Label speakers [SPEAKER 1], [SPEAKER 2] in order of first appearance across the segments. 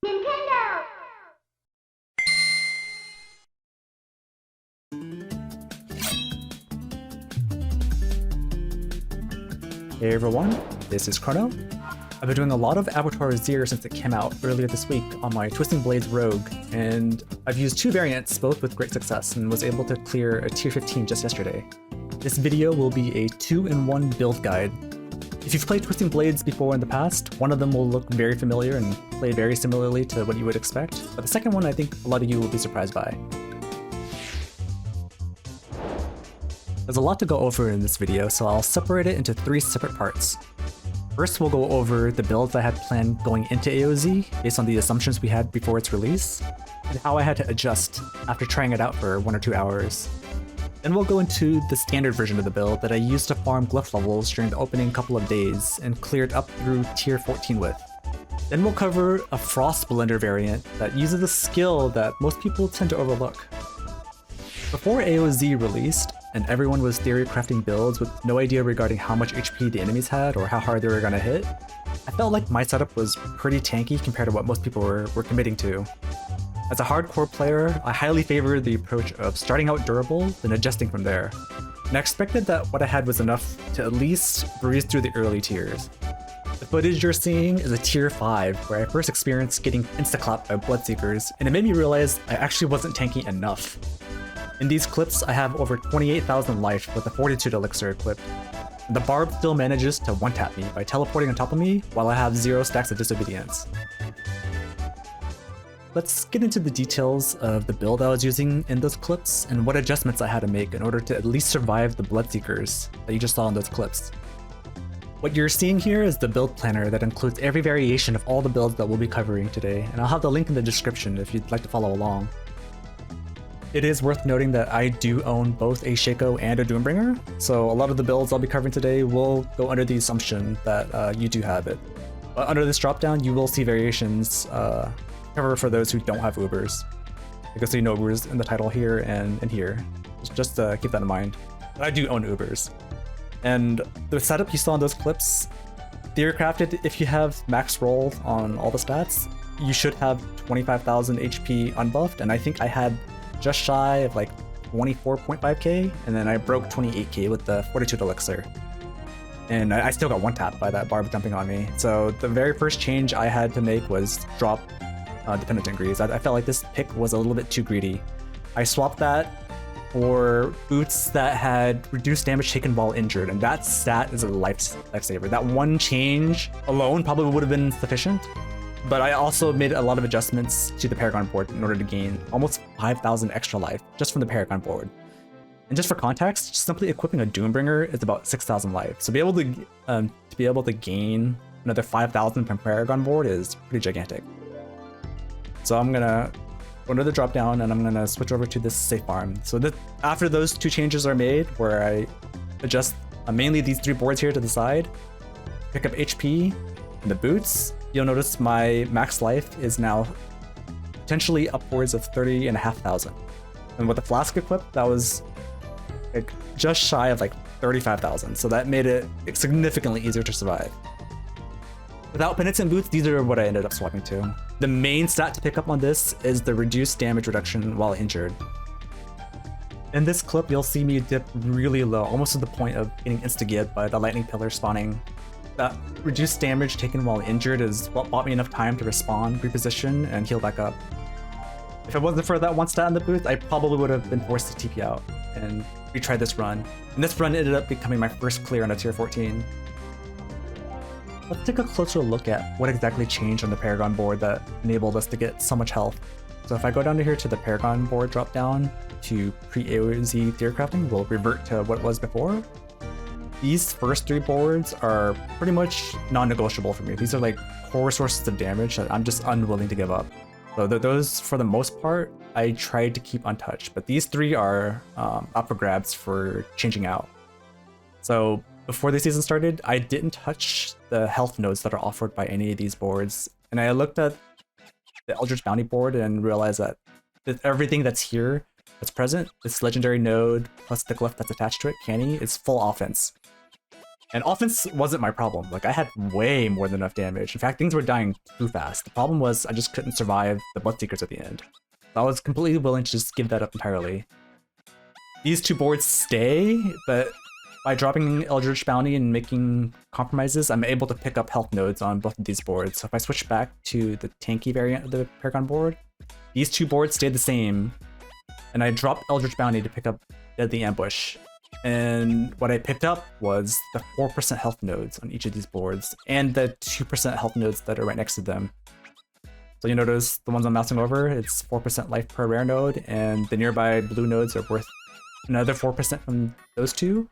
[SPEAKER 1] Nintendo!
[SPEAKER 2] Hey everyone, this is Chrono. I've been doing a lot of Abattoir Zero since it came out earlier this week on my Twisting Blades Rogue, and I've used two variants, both with great success, and was able to clear a tier 15 just yesterday. This video will be a 2-in-1 build guide. If you've played Twisting Blades before in the past, one of them will look very familiar and play very similarly to what you would expect, but the second one I think a lot of you will be surprised by. There's a lot to go over in this video, so I'll separate it into 3 separate parts. First, we'll go over the builds I had planned going into AOZ, based on the assumptions we had before its release, and how I had to adjust after trying it out for 1 or 2 hours. Then we'll go into the standard version of the build that I used to farm glyph levels during the opening couple of days, and cleared up through tier 14 with. Then we'll cover a Frost Blender variant that uses a skill that most people tend to overlook. Before AOZ released, and everyone was theory crafting builds with no idea regarding how much HP the enemies had or how hard they were gonna hit, I felt like my setup was pretty tanky compared to what most people were committing to. As a hardcore player, I highly favored the approach of starting out durable, then adjusting from there, and I expected that what I had was enough to at least breeze through the early tiers. The footage you're seeing is a tier 5, where I first experienced getting insta-clapped by Bloodseekers, and it made me realize I actually wasn't tanky enough. In these clips, I have over 28,000 life with a Fortitude Elixir equipped. And the Barb still manages to one-tap me by teleporting on top of me while I have 0 stacks of Disobedience. Let's get into the details of the build I was using in those clips and what adjustments I had to make in order to at least survive the Bloodseekers that you just saw in those clips. What you're seeing here is the build planner that includes every variation of all the builds that we'll be covering today, and I'll have the link in the description if you'd like to follow along. It is worth noting that I do own both a Shaco and a Doombringer, so a lot of the builds I'll be covering today will go under the assumption that you do have it. But under this dropdown, you will see variations covered for those who don't have Ubers. You can see no Ubers in the title here and here. Just keep that in mind. But I do own Ubers. And the setup you saw in those clips, theory crafted, if you have max roll on all the stats, you should have 25,000 HP unbuffed, and I think I had just shy of like 24.5k, and then I broke 28k with the Fortitude Elixir. And I still got one-tapped by that Barb dumping on me. So the very first change I had to make was drop Dependent Grease. I felt like this pick was a little bit too greedy. I swapped that for boots that had reduced damage taken while injured, and that stat is a lifesaver. That one change alone probably would have been sufficient. But I also made a lot of adjustments to the Paragon board in order to gain almost 5,000 extra life just from the Paragon board. And just for context, simply equipping a Doombringer is about 6,000 life. So be able to gain another 5,000 from Paragon board is pretty gigantic. So I'm gonna go into the drop down and I'm gonna switch over to this safe farm. So after those 2 changes are made, where I adjust mainly these 3 boards here to the side, pick up HP and the boots, you'll notice my max life is now potentially upwards of 30,500. And with the flask equipped, that was like just shy of like 35,000. So that made it significantly easier to survive. Without Penitent Boots, these are what I ended up swapping to. The main stat to pick up on this is the reduced damage reduction while injured. In this clip, you'll see me dip really low, almost to the point of getting insta-gibbed by the lightning pillar spawning. That reduced damage taken while injured is what bought me enough time to respawn, reposition, and heal back up. If it wasn't for that one stat in the booth, I probably would have been forced to TP out and retry this run. And this run ended up becoming my first clear on a tier 14. Let's take a closer look at what exactly changed on the Paragon board that enabled us to get so much health. So if I go down to here to the Paragon board drop down to pre-AOZ theory crafting, we'll revert to what it was before. These first 3 boards are pretty much non-negotiable for me. These are like core sources of damage that I'm just unwilling to give up. So those, for the most part, I tried to keep untouched, but these 3 are up for grabs for changing out. So before the season started, I didn't touch the health nodes that are offered by any of these boards, and I looked at the Eldritch Bounty board and realized that everything that's here, that's present, this legendary node plus the glyph that's attached to it, Canny, is full offense. And offense wasn't my problem. Like, I had way more than enough damage. In fact, things were dying too fast. The problem was I just couldn't survive the Bloodseekers at the end. So I was completely willing to just give that up entirely. These two boards stay, but by dropping Eldritch Bounty and making compromises, I'm able to pick up health nodes on both of these boards. So if I switch back to the tanky variant of the Paragon board, these two boards stayed the same, and I dropped Eldritch Bounty to pick up Deadly Ambush. And what I picked up was the 4% health nodes on each of these boards, and the 2% health nodes that are right next to them. So you notice the ones I'm mousing over, it's 4% life per rare node, and the nearby blue nodes are worth another 4% from those two.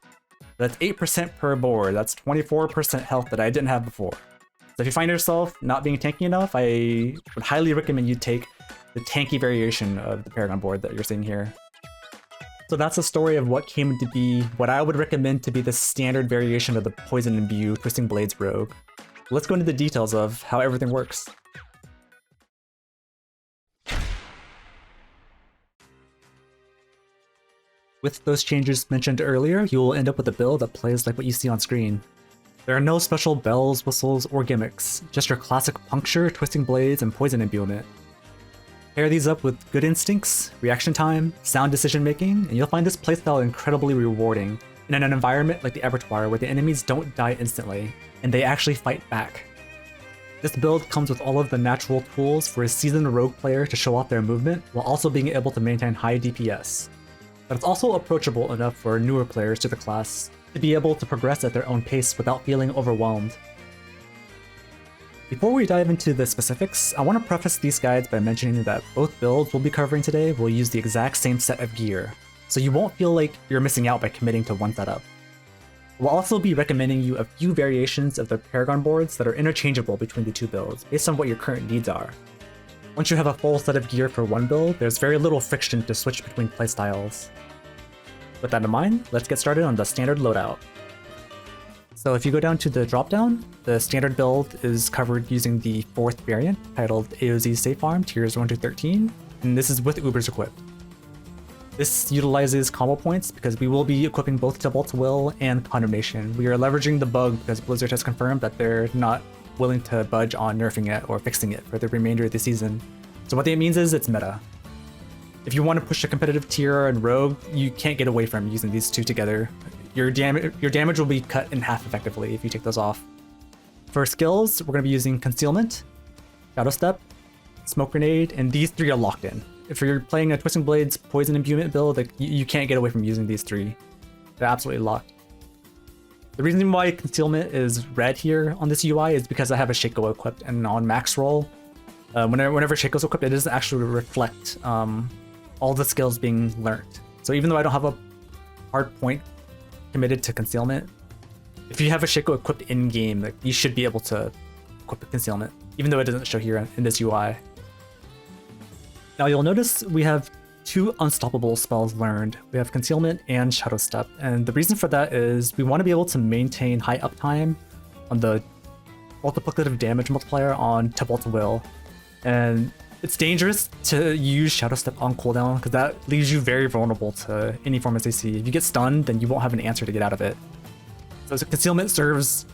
[SPEAKER 2] That's 8% per board. That's 24% health that I didn't have before. So if you find yourself not being tanky enough, I would highly recommend you take the tanky variation of the Paragon board that you're seeing here. So that's the story of what came to be what I would recommend to be the standard variation of the Poison Imbue Twisting Blades Rogue. Let's go into the details of how everything works. With those changes mentioned earlier, you will end up with a build that plays like what you see on screen. There are no special bells, whistles, or gimmicks, just your classic Puncture, Twisting Blades, and Poison Imbuement. Pair these up with good instincts, reaction time, sound decision making, and you'll find this playstyle incredibly rewarding in an environment like the Abattoir where the enemies don't die instantly, and they actually fight back. This build comes with all of the natural tools for a seasoned rogue player to show off their movement while also being able to maintain high DPS. But it's also approachable enough for newer players to the class to be able to progress at their own pace without feeling overwhelmed. Before we dive into the specifics, I want to preface these guides by mentioning that both builds we'll be covering today will use the exact same set of gear, so you won't feel like you're missing out by committing to one setup. We'll also be recommending you a few variations of the Paragon boards that are interchangeable between the two builds, based on what your current needs are. Once you have a full set of gear for one build, there's very little friction to switch between playstyles. With that in mind, let's get started on the standard loadout. So if you go down to the dropdown, the standard build is covered using the 4th variant, titled AOZ Safe Farm Tiers 1 to 13, and this is with Ubers equipped. This utilizes combo points because we will be equipping both Tibalt's Will and Condemnation. We are leveraging the bug because Blizzard has confirmed that they're not willing to budge on nerfing it or fixing it for the remainder of the season. So what that means is it's meta. If you want to push a competitive tier and Rogue, you can't get away from using these two together. Your damage will be cut in half effectively if you take those off. For skills, we're going to be using Concealment, Shadow Step, Smoke Grenade, and these three are locked in. If you're playing a Twisting Blades Poison Imbuement build, like, you can't get away from using these three. They're absolutely locked. The reason why Concealment is red here on this UI is because I have a Shaco equipped, and on max roll, whenever Shaco's equipped, it doesn't actually reflect all the skills being learned. So even though I don't have a hard point committed to Concealment, if you have a Shaco equipped in-game, like, you should be able to equip the Concealment, even though it doesn't show here in this UI. Now you'll notice we have two unstoppable spells learned. We have Concealment and Shadow Step, and the reason for that is we want to be able to maintain high uptime on the multiplicative damage multiplier on Tibalt's Will. And it's dangerous to use Shadow Step on cooldown because that leaves you very vulnerable to any form of CC. If you get stunned, then you won't have an answer to get out of it. So Concealment serves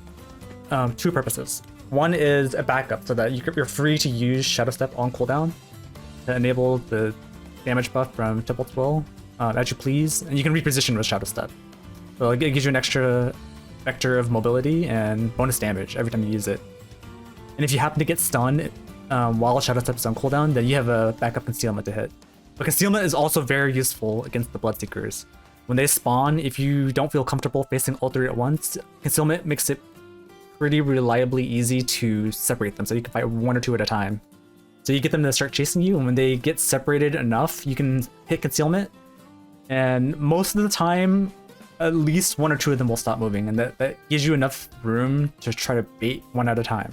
[SPEAKER 2] two purposes. One is a backup so that you're free to use Shadow Step on cooldown to enable the damage buff from Tibalt's Will as you please, and you can reposition with Shadow Step. So it gives you an extra vector of mobility and bonus damage every time you use it. And if you happen to get stunned while Shadow Step is on cooldown, then you have a backup Concealment to hit. But Concealment is also very useful against the Bloodseekers. When they spawn, if you don't feel comfortable facing all three at once, Concealment makes it pretty reliably easy to separate them, so you can fight one or two at a time. So you get them to start chasing you, and when they get separated enough, you can hit Concealment, and most of the time, at least one or two of them will stop moving, and that gives you enough room to try to bait one at a time.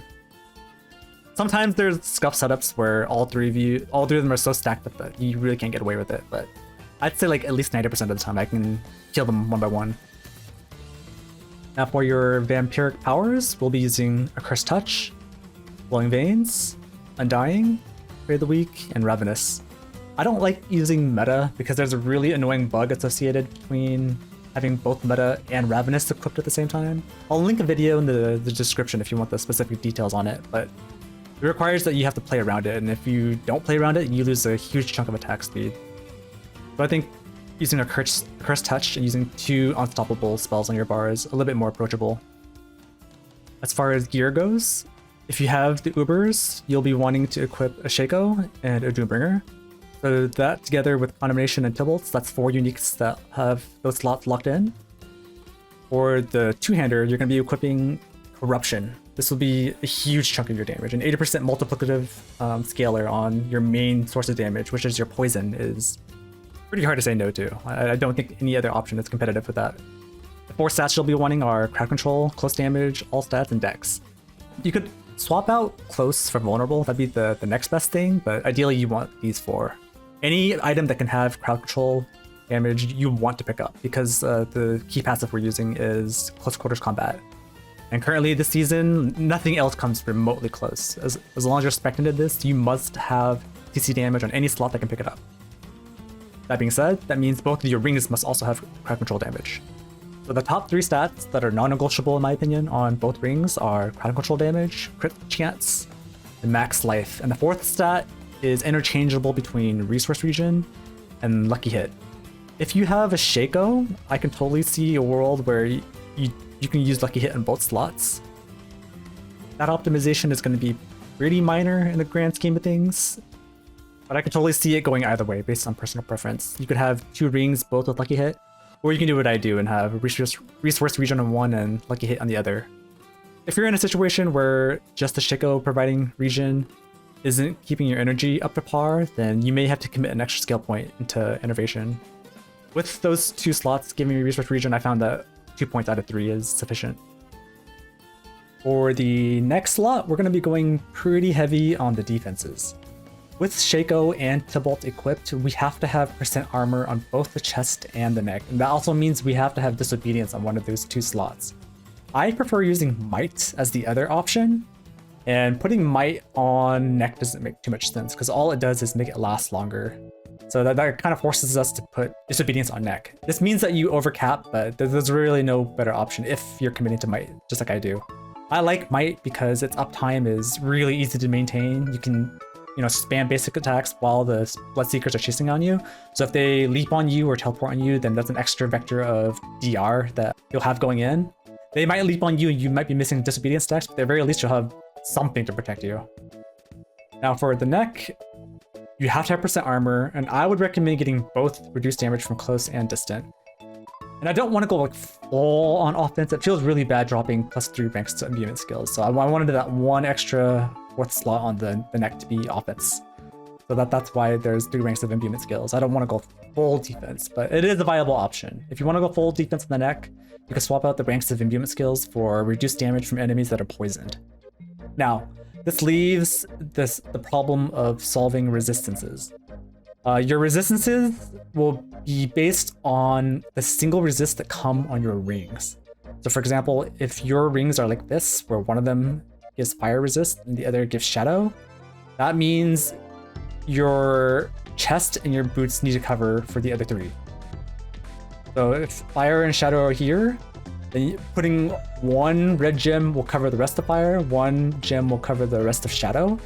[SPEAKER 2] Sometimes there's scuff setups where all three of them are so stacked up that you really can't get away with it, but I'd say like at least 90% of the time I can kill them one by one. Now for your vampiric powers, we'll be using Accursed Touch, Glowing Veins, Undying, Prey of the Weak, and Ravenous. I don't like using meta because there's a really annoying bug associated between having both Meta and Ravenous equipped at the same time. I'll link a video in the description if you want the specific details on it, but it requires that you have to play around it, and if you don't play around it, you lose a huge chunk of attack speed. So I think using a Curse Touch and using 2 unstoppable spells on your bar is a little bit more approachable. As far as gear goes, if you have the Ubers, you'll be wanting to equip a Shaco and a Doombringer. So that together with Condemnation and Tybalt's, that's 4 uniques that have those slots locked in. For the two-hander, you're going to be equipping Corruption. This will be a huge chunk of your damage. An 80% multiplicative scaler on your main source of damage, which is your poison, is pretty hard to say no to. I don't think any other option is competitive with that. The 4 stats you'll be wanting are Crowd Control, Close Damage, All Stats, and Dex. You could swap out Close for Vulnerable, that'd be the next best thing, but ideally you want these 4. Any item that can have Crowd Control damage you want to pick up, because the key passive we're using is Close Quarters Combat. And currently this season, nothing else comes remotely close. As long as you're spec'd into this, you must have CC damage on any slot that can pick it up. That being said, that means both of your rings must also have crowd control damage. So the top 3 stats that are non-negotiable in my opinion on both rings are crowd control damage, crit chance, and max life. And the 4th stat is interchangeable between resource region and lucky hit. If you have a Shaco, I can totally see a world where you can use lucky hit on both slots. That optimization is going to be pretty minor in the grand scheme of things, but I can totally see it going either way based on personal preference. You could have 2 rings both with lucky hit, or you can do what I do and have resource region on one and lucky hit on the other. If you're in a situation where just the Shaco providing region isn't keeping your energy up to par, then you may have to commit an extra skill point into Innervation. With those 2 slots giving me resource region, I found that 2 points out of 3 is sufficient. For the next slot, we're going to be going pretty heavy on the defenses. With Shaco and Tybalt equipped, we have to have percent armor on both the chest and the neck, and that also means we have to have Disobedience on one of those 2 slots. I prefer using Might as the other option, and putting Might on neck doesn't make too much sense, because all it does is make it last longer. So that kind of forces us to put Disobedience on neck. This means that you overcap, but there's really no better option if you're committing to Might, just like I do. I like Might because its uptime is really easy to maintain. You can, spam basic attacks while the Bloodseekers are chasing on you. So if they leap on you or teleport on you, then that's an extra vector of DR that you'll have going in. They might leap on you and you might be missing Disobedience stacks, but at the very least you'll have something to protect you. Now for the neck, you have to have percent armor, and I would recommend getting both reduced damage from close and distant. And I don't want to go like full on offense. It feels really bad dropping +3 ranks to imbuement skills. So I wanted that 1 extra 4th slot on the neck to be offense. So that's why there's 3 ranks of imbuement skills. I don't want to go full defense, but it is a viable option. If you want to go full defense on the neck, you can swap out the ranks of imbuement skills for reduced damage from enemies that are poisoned. Now, this leaves the problem of solving resistances. Your resistances will be based on the single resist that come on your rings. So for example, if your rings are like this, where one of them gives fire resist and the other gives shadow, that means your chest and your boots need to cover for the other 3. So if fire and shadow are here, then putting 1 red gem will cover the rest of fire, 1 gem will cover the rest of shadow,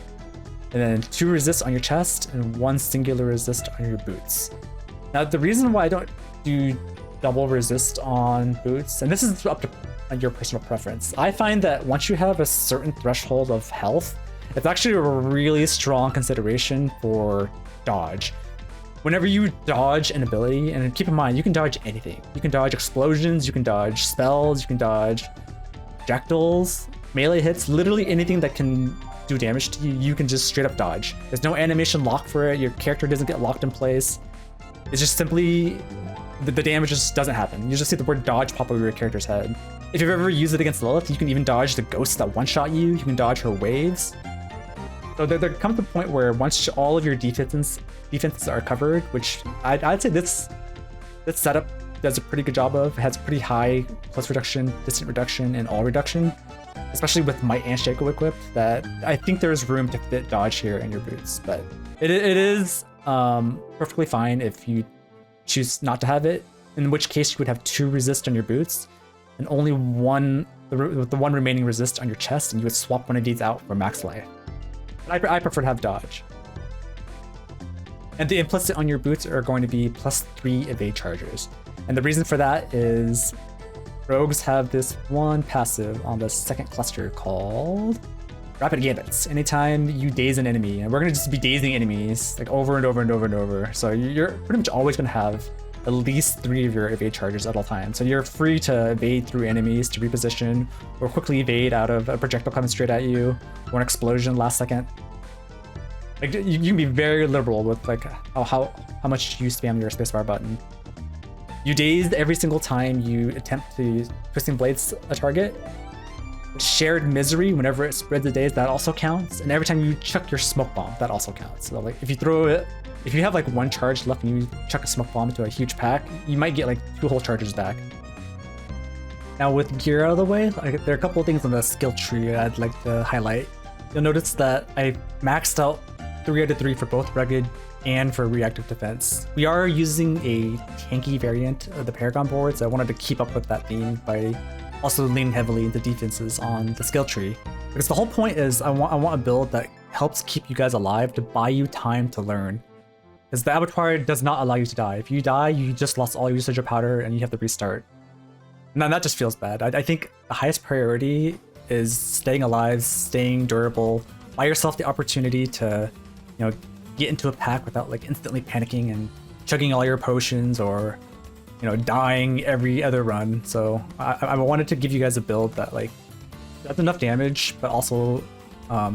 [SPEAKER 2] and then 2 resists on your chest and 1 singular resist on your boots. Now the reason why I don't do double resist on boots, and this is up to your personal preference, I find that once you have a certain threshold of health, it's actually a really strong consideration for dodge. Whenever you dodge an ability, and keep in mind, you can dodge anything. You can dodge explosions, you can dodge spells, you can dodge projectiles, melee hits, literally anything that can do damage to you, you can just straight up dodge. There's no animation lock for it, your character doesn't get locked in place. It's just simply, the damage just doesn't happen. You just see the word dodge pop over your character's head. If you've ever used it against Lilith, you can even dodge the ghosts that one-shot you, you can dodge her waves. So there comes a point where once all of your defenses are covered, which I'd say this setup does a pretty good job of. It has pretty high plus reduction, distant reduction, and all reduction, especially with Might and Shaco equipped, that I think there's room to fit dodge here in your boots. But it is perfectly fine if you choose not to have it. in which case you would have 2 resist on your boots, and only one, the one remaining resist on your chest, and you would swap one of these out for max life. But I prefer to have dodge. And the implicit on your boots are going to be +3 evade charges. And the reason for that is rogues have this one passive on the second cluster called Rapid Gambits. Anytime you daze an enemy, and we're going to just be dazing enemies like over and over and over and over. So you're pretty much always going to have at least 3 of your evade charges at all times. So you're free to evade through enemies to reposition, or quickly evade out of a projectile coming straight at you, or an explosion last second. Like you can be very liberal with like how much you spam your spacebar button. You dazed every single time you attempt to Twisting Blades a target. Shared Misery, whenever it spreads a daze, that also counts. And every time you chuck your smoke bomb, that also counts. So like if you throw it, if you have like 1 charge left and you chuck a smoke bomb into a huge pack, you might get like 2 whole charges back. Now with gear out of the way, like, there are a couple of things on the skill tree I'd like to highlight. You'll notice that I maxed out 3 out of 3 for both rugged and for reactive defense. We are using a tanky variant of the Paragon board, so I wanted to keep up with that theme by also leaning heavily into defenses on the skill tree. Because the whole point is I want a build that helps keep you guys alive to buy you time to learn. Because the Abattoir does not allow you to die. If you die, you just lost all your usage of powder and you have to restart. Now that just feels bad. I think the highest priority is staying alive, staying durable, buy yourself the opportunity to, you know, get into a pack without like instantly panicking and chugging all your potions, or, you know, dying every other run. So I wanted to give you guys a build that like does enough damage, but also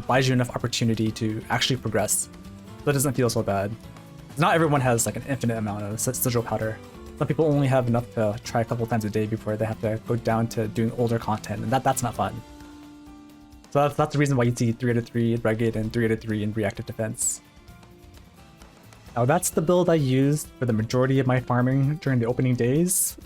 [SPEAKER 2] buys you enough opportunity to actually progress, so it doesn't feel so bad. Not everyone has like an infinite amount of sigil powder. Some people only have enough to try a couple times a day before they have to go down to doing older content, and that's not fun. So that's the reason why you see 3 out of 3 in rugged and 3 out of 3 in reactive defense. Now that's the build I used for the majority of my farming during the opening days,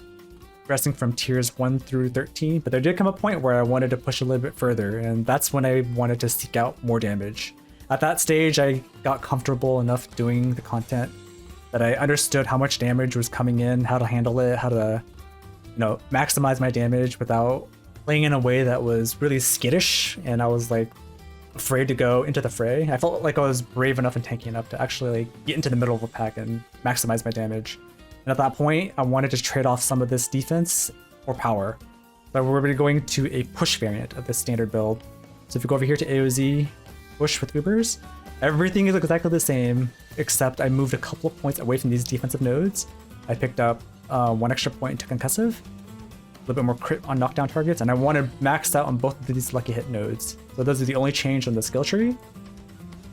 [SPEAKER 2] progressing from tiers 1 through 13, but there did come a point where I wanted to push a little bit further, and that's when I wanted to seek out more damage. At that stage, I got comfortable enough doing the content that I understood how much damage was coming in, how to handle it, how to, you know, maximize my damage without playing in a way that was really skittish, and I was like afraid to go into the fray. I felt like I was brave enough and tanky enough to actually like get into the middle of a pack and maximize my damage. And at that point, I wanted to trade off some of this defense for power. So we're going to a push variant of this standard build. So if you go over here to AOZ, push with Ubers, everything is exactly the same, except I moved a couple of points away from these defensive nodes. I picked up 1 extra point into concussive, a little bit more crit on knockdown targets, and I wanted maxed out on both of these lucky hit nodes. So those are the only change on the skill tree.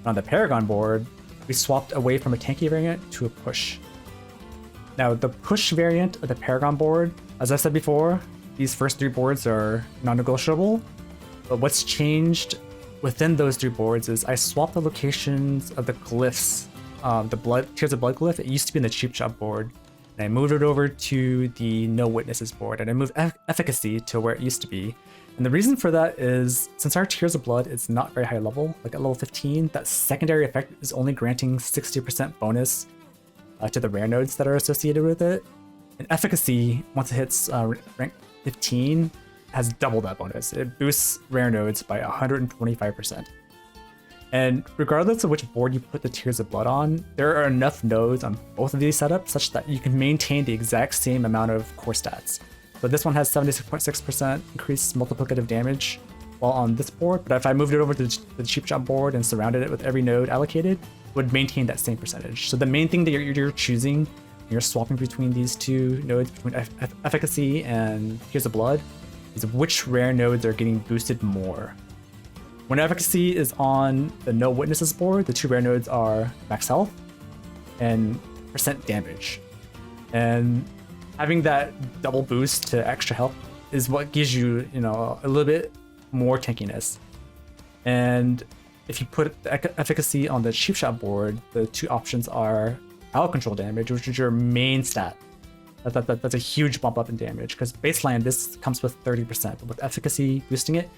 [SPEAKER 2] On the Paragon board, we swapped away from a tanky variant to a push. Now the push variant of the Paragon board, as I said before, these first 3 boards are non-negotiable, but what's changed within those 3 boards is I swapped the locations of the glyphs, the Tears of Blood glyph. It used to be in the cheap shop board, and I moved it over to the No Witnesses board, and I moved efficacy to where it used to be. And the reason for that is, since our Tears of Blood is not very high level, like at level 15, that secondary effect is only granting 60% bonus to the rare nodes that are associated with it. And efficacy, once it hits rank 15, has double that bonus. It boosts rare nodes by 125%. And regardless of which board you put the Tears of Blood on, there are enough nodes on both of these setups such that you can maintain the exact same amount of core stats. So this one has 76.6% increased multiplicative damage while on this board, but if I moved it over to the cheap shop board and surrounded it with every node allocated, it would maintain that same percentage. So the main thing that you're choosing, you're swapping between these 2 nodes, between efficacy and Tears of Blood, is which rare nodes are getting boosted more. When efficacy is on the No Witnesses board, the 2 rare nodes are max health and percent damage. And having that double boost to extra health is what gives you, you know, a little bit more tankiness. And if you put the efficacy on the cheap shop board, the 2 options are out control damage, which is your main stat. That's a huge bump up in damage, because baseline this comes with 30%, but with efficacy boosting it,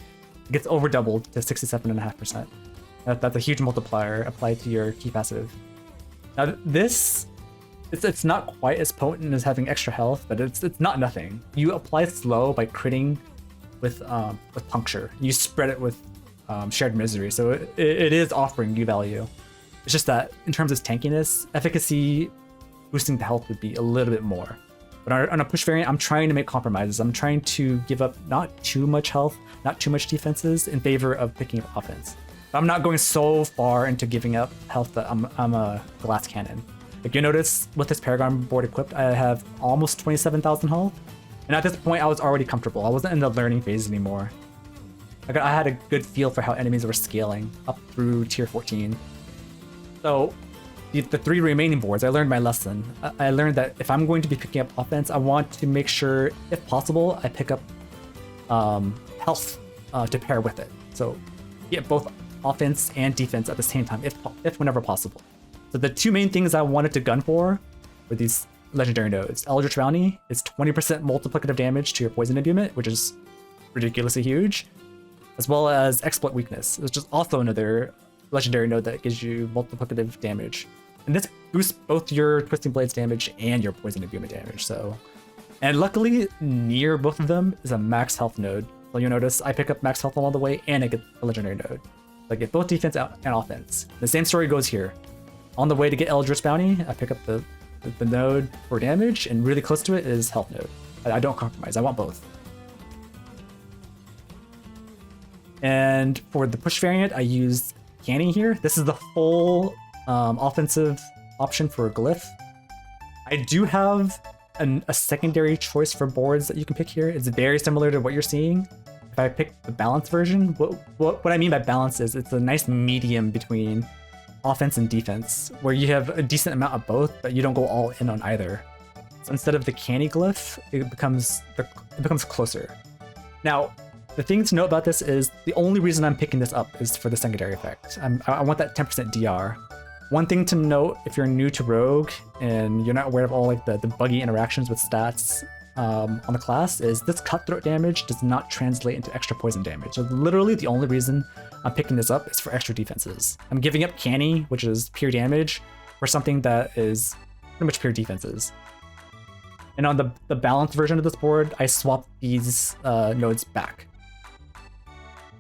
[SPEAKER 2] it gets over doubled to 67.5%. That's a huge multiplier applied to your key passive. Now this It's not quite as potent as having extra health, but it's not nothing. You apply slow by critting with puncture. You spread it with shared misery, so it is offering you value. It's just that in terms of tankiness, efficacy boosting the health would be a little bit more. But on a push variant, I'm trying to make compromises. I'm trying to give up not too much health, not too much defenses in favor of picking up offense. But I'm not going so far into giving up health that I'm a glass cannon. Like you notice with this Paragon board equipped, I have almost 27,000 health. And at this point, I was already comfortable. I wasn't in the learning phase anymore. I had a good feel for how enemies were scaling up through tier 14. So the 3 remaining boards, I learned my lesson. I learned that if I'm going to be picking up offense, I want to make sure, if possible, I pick up health to pair with it. So get both offense and defense at the same time, if whenever possible. So the 2 main things I wanted to gun for were these legendary nodes. Eldritch Bounty is 20% multiplicative damage to your Poison Imbuement, which is ridiculously huge, as well as Exploit Weakness, which is also another legendary node that gives you multiplicative damage. And this boosts both your Twisting Blades damage and your Poison Imbuement damage. So, and luckily near both of them is a max health node. So you'll notice I pick up max health along the way and I get a legendary node. So I get both defense and offense. The same story goes here. On the way to get Eldritch Bounty, I pick up the node for damage, and really close to it is health node. I don't compromise, I want both. And for the push variant, I used Canny here. This is the full offensive option for glyph. I do have a secondary choice for boards that you can pick here. It's very similar to what you're seeing. If I pick the balance version, what I mean by balance is it's a nice medium between offense and defense, where you have a decent amount of both, but you don't go all in on either. So instead of the Canny glyph, it becomes closer. Now, the thing to note about this is the only reason I'm picking this up is for the secondary effect. I want that 10% DR. One thing to note if you're new to Rogue and you're not aware of all like the buggy interactions with stats on the class is this cutthroat damage does not translate into extra poison damage. So literally the only reason I'm picking this up is for extra defenses. I'm giving up Canny, which is pure damage, for something that is pretty much pure defenses. And on the balanced version of this board, I swap these nodes back.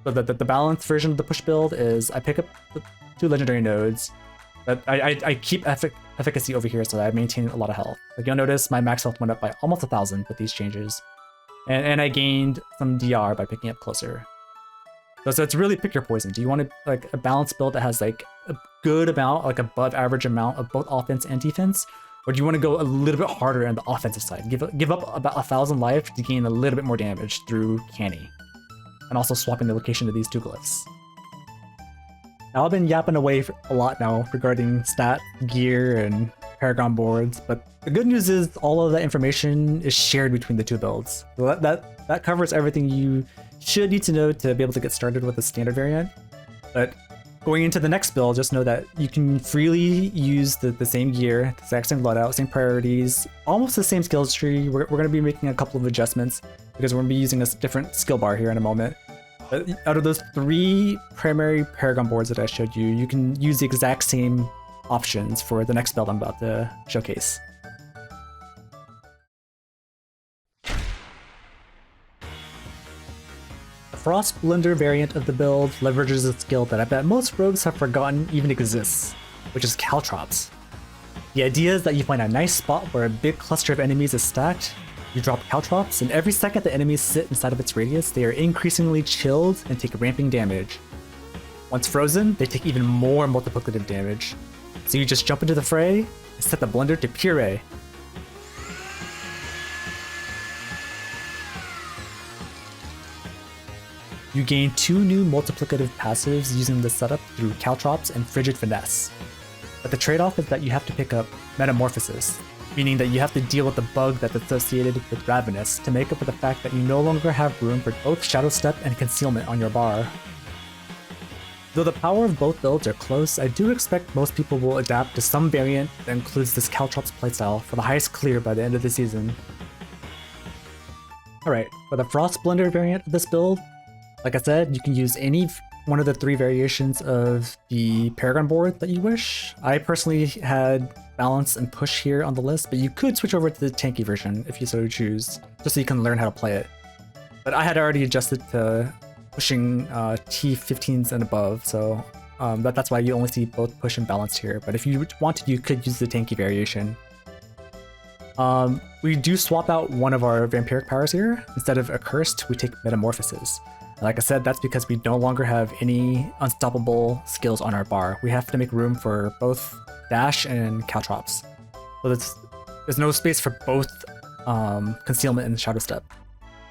[SPEAKER 2] So the balanced version of the push build is I pick up the 2 legendary nodes, but I keep efficacy over here so that I maintain a lot of health. Like you'll notice my max health went up by almost 1,000 with these changes. And I gained some DR by picking up closer. So it's really pick your poison. Do you want like a balanced build that has like a good amount, like above average amount of both offense and defense? Or do you want to go a little bit harder on the offensive side? Give up about 1,000 life to gain a little bit more damage through Canny. And also swapping the location of these 2 glyphs. Now I've been yapping away a lot now regarding stat, gear, and Paragon boards, but the good news is all of that information is shared between the 2 builds. So that covers everything you should need to know to be able to get started with the standard variant. But going into the next build, just know that you can freely use the same gear, the exact same loadout, same priorities, almost the same skills tree. We're going to be making a couple of adjustments because we're going to be using a different skill bar here in a moment. But out of those 3 primary Paragon boards that I showed you, you can use the exact same options for the next build I'm about to showcase. The Frost Blender variant of the build leverages a skill that I bet most rogues have forgotten even exists, which is caltrops. The idea is that you find a nice spot where a big cluster of enemies is stacked, you drop caltrops, and every second the enemies sit inside of its radius, they are increasingly chilled and take ramping damage. Once frozen, they take even more multiplicative damage. So you just jump into the fray and set the blender to puree. You gain 2 new multiplicative passives using this setup through caltrops and frigid finesse. But the trade-off is that you have to pick up metamorphosis, meaning that you have to deal with the bug that's associated with Ravenous to make up for the fact that you no longer have room for both Shadow Step and Concealment on your bar. Though the power of both builds are close, I do expect most people will adapt to some variant that includes this Caltrops playstyle for the highest clear by the end of the season. Alright, for the Frost Blender variant of this build, like I said, you can use any one of the 3 variations of the Paragon board that you wish. I personally had balance and push here on the list, but you could switch over to the tanky version if you so choose, just so you can learn how to play it. But I had already adjusted to pushing T15s and above, so that's why you only see both push and balance here. But if you wanted, you could use the tanky variation. We do swap out one of our vampiric powers here. Instead of accursed, we take metamorphosis. Like I said, that's because we no longer have any unstoppable skills on our bar. We have to make room for both dash and caltrops. So there's no space for both concealment and shadow step.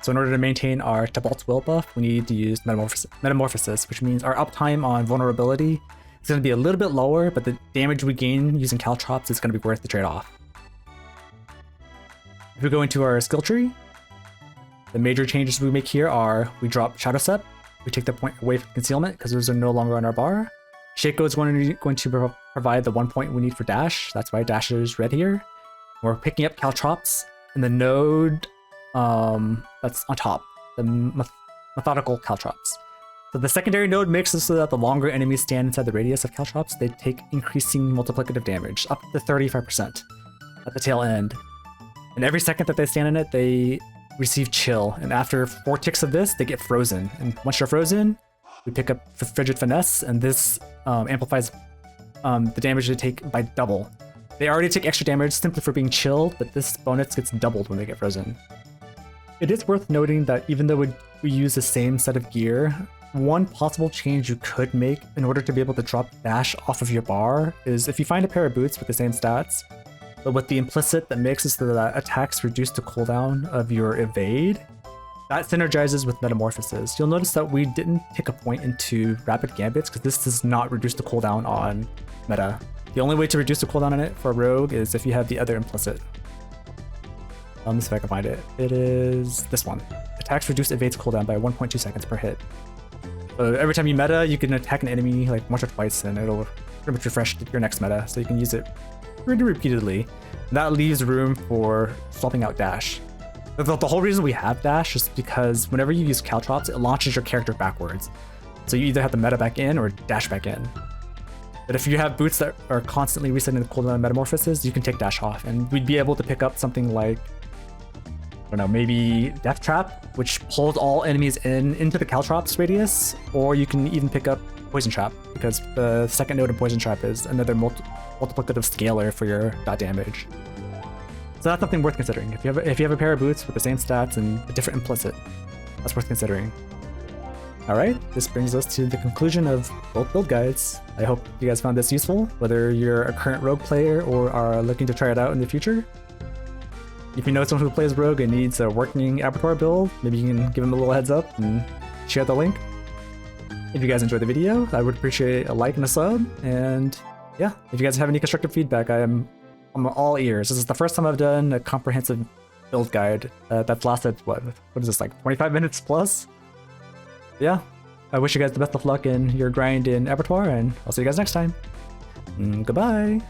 [SPEAKER 2] So in order to maintain our Tabalt's will buff, we need to use metamorphosis, which means our uptime on vulnerability is going to be a little bit lower, but the damage we gain using caltrops is going to be worth the trade-off. If we go into our skill tree, the major changes we make here are we drop Shadow Step, we take the point away from concealment because those are no longer on our bar. Shaco is going to provide the 1 point we need for dash, that's why dash is red here. We're picking up caltrops in the node that's on top, the methodical caltrops. So the secondary node makes it so that the longer enemies stand inside the radius of caltrops, they take increasing multiplicative damage, up to 35% at the tail end. And every second that they stand in it, they receive chill, and after 4 ticks of this, they get frozen. And once you're frozen, we pick up Frigid Finesse, and this amplifies the damage they take by double. They already take extra damage simply for being chilled, but this bonus gets doubled when they get frozen. It is worth noting that even though we use the same set of gear, one possible change you could make in order to be able to drop dash off of your bar is if you find a pair of boots with the same stats, but with the implicit that makes it so that attacks reduce the cooldown of your evade, that synergizes with metamorphosis. You'll notice that we didn't take a point into rapid gambits because this does not reduce the cooldown on meta. The only way to reduce the cooldown on it for a rogue is if you have the other implicit. Let's see if I can find it. It is this one. Attacks reduce evades cooldown by 1.2 seconds per hit. So every time you meta, you can attack an enemy like once or twice and it'll pretty much refresh your next meta, so you can use it pretty repeatedly. And that leaves room for swapping out dash. The whole reason we have dash is because whenever you use caltrops, it launches your character backwards. So you either have to meta back in or dash back in. But if you have boots that are constantly resetting the cooldown of metamorphosis, you can take dash off, and we'd be able to pick up something like, I don't know, maybe Death Trap, which pulls all enemies into the caltrops radius, or you can even pick up Poison Trap, because the second node in Poison Trap is another multiplicative scaler for your dot damage. So that's something worth considering. If you have a pair of boots with the same stats and a different implicit, that's worth considering. Alright, this brings us to the conclusion of both build guides. I hope you guys found this useful, whether you're a current rogue player or are looking to try it out in the future. If you know someone who plays rogue and needs a working Abattoir build, maybe you can give them a little heads up and share the link. If you guys enjoyed the video, I would appreciate a like and a sub, and yeah, if you guys have any constructive feedback, I'm all ears. This is the first time I've done a comprehensive build guide that's lasted, what is this, like 25 minutes plus? Yeah, I wish you guys the best of luck in your grind in Abattoir, and I'll see you guys next time. Goodbye!